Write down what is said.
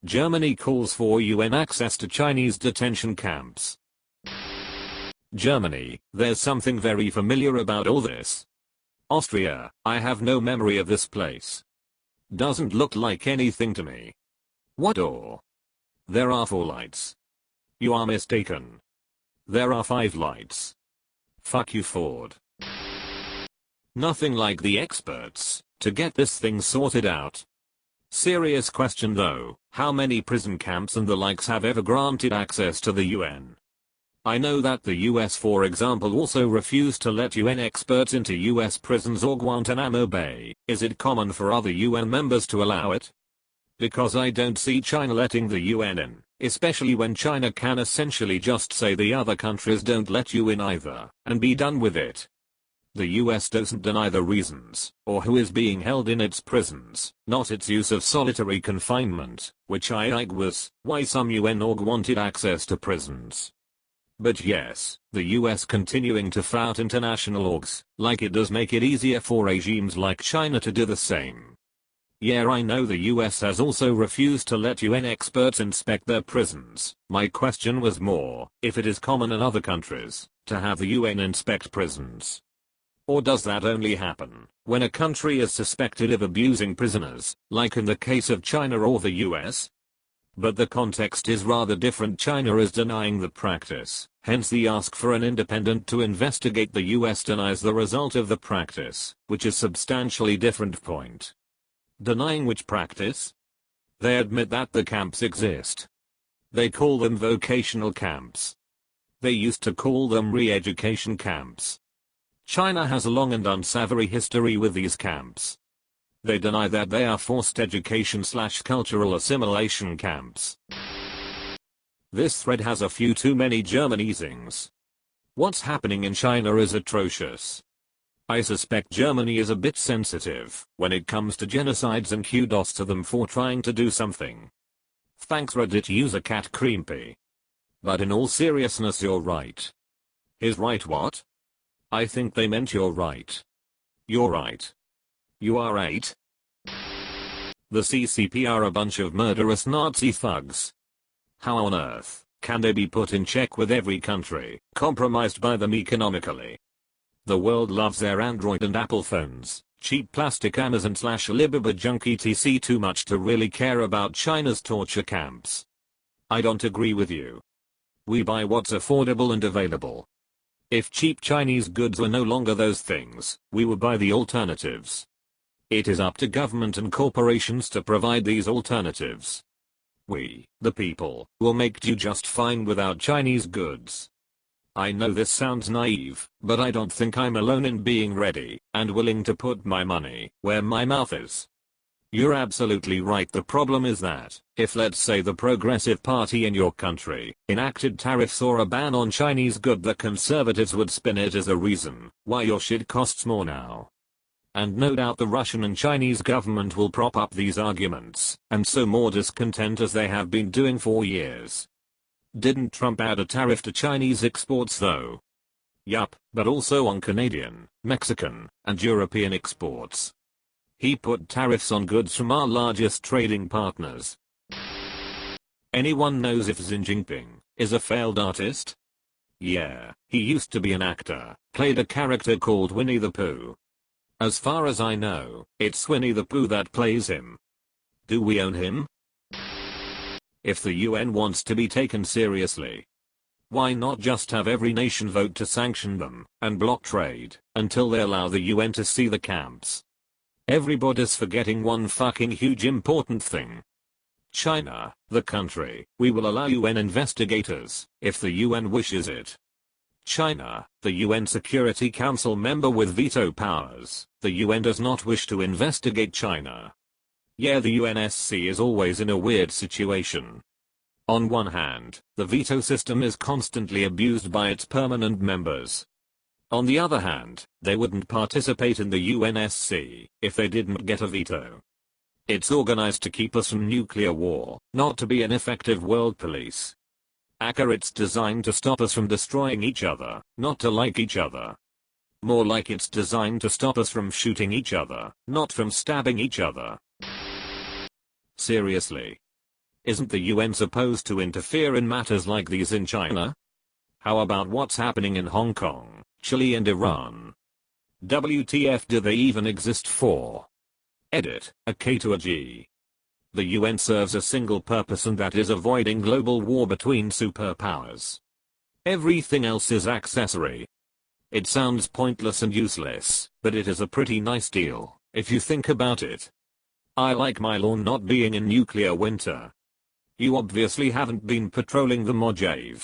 Germany calls for UN access to Chinese detention camps. Germany, there's something very familiar about all this. Austria, I have no memory of this place. Doesn't look like anything to me. What door? There are 4 lights. You are mistaken. There are 5 lights. Fuck you, Ford. Nothing like the experts to get this thing sorted out. Serious question though, how many prison camps and the likes have ever granted access to the UN? I know that the US for example also refused to let UN experts into US prisons or Guantanamo Bay. Is it common for other UN members to allow it? Because I don't see China letting the UN in, especially when China can essentially just say the other countries don't let you in either, and be done with it. The US doesn't deny the reasons, or who is being held in its prisons, not its use of solitary confinement, which I was why some UN org wanted access to prisons. But yes, the US continuing to flout international orgs, like it does make it easier for regimes like China to do the same. Yeah, I know the US has also refused to let UN experts inspect their prisons. My question was more, if it is common in other countries, to have the UN inspect prisons. Or does that only happen when a country is suspected of abusing prisoners, like in the case of China or the US? But the context is rather different. China is denying the practice, hence the ask for an independent to investigate. The US denies the result of the practice, which is substantially different point. Denying which practice? They admit that the camps exist. They call them vocational camps. They used to call them re-education camps. China has a long and unsavory history with these camps. They deny that they are forced education/cultural assimilation camps. This thread has a few too many Germanizings. What's happening in China is atrocious. I suspect Germany is a bit sensitive when it comes to genocides, and kudos to them for trying to do something. Thanks Reddit user Cat Creampy. But in all seriousness, you're right. Is right what? I think they meant you're right. You're right. You are right. The CCP are a bunch of murderous Nazi thugs. How on earth can they be put in check with every country compromised by them economically? The world loves their Android and Apple phones, cheap plastic Amazon/Alibaba junk etc too much to really care about China's torture camps. I don't agree with you. We buy what's affordable and available. If cheap Chinese goods were no longer those things, we would buy the alternatives. It is up to government and corporations to provide these alternatives. We, the people, will make do just fine without Chinese goods. I know this sounds naive, but I don't think I'm alone in being ready and willing to put my money where my mouth is. You're absolutely right. The problem is that, if let's say the Progressive Party in your country enacted tariffs or a ban on Chinese goods, the conservatives would spin it as a reason why your shit costs more now. And no doubt the Russian and Chinese government will prop up these arguments, and sow more discontent as they have been doing for years. Didn't Trump add a tariff to Chinese exports though? Yup, but also on Canadian, Mexican, and European exports. He put tariffs on goods from our largest trading partners. Anyone knows if Xi Jinping is a failed artist? Yeah, he used to be an actor, played a character called Winnie the Pooh. As far as I know, it's Winnie the Pooh that plays him. Do we own him? If the UN wants to be taken seriously, why not just have every nation vote to sanction them and block trade until they allow the UN to see the camps? Everybody's forgetting one fucking huge important thing. China, the country, we will allow UN investigators if the UN wishes it. China, the UN Security Council member with veto powers, the UN does not wish to investigate China. Yeah, the UNSC is always in a weird situation. On one hand, the veto system is constantly abused by its permanent members. On the other hand, they wouldn't participate in the UNSC if they didn't get a veto. It's organized to keep us from nuclear war, not to be an effective world police. It's designed to stop us from destroying each other, not to like each other. More like it's designed to stop us from shooting each other, not from stabbing each other. Seriously. Isn't the UN supposed to interfere in matters like these in China? How about what's happening in Hong Kong, Chile and Iran? WTF do they even exist for? Edit, a K to a G. The UN serves a single purpose, and that is avoiding global war between superpowers. Everything else is accessory. It sounds pointless and useless, but it is a pretty nice deal, if you think about it. I like my lawn not being in nuclear winter. You obviously haven't been patrolling the Mojave.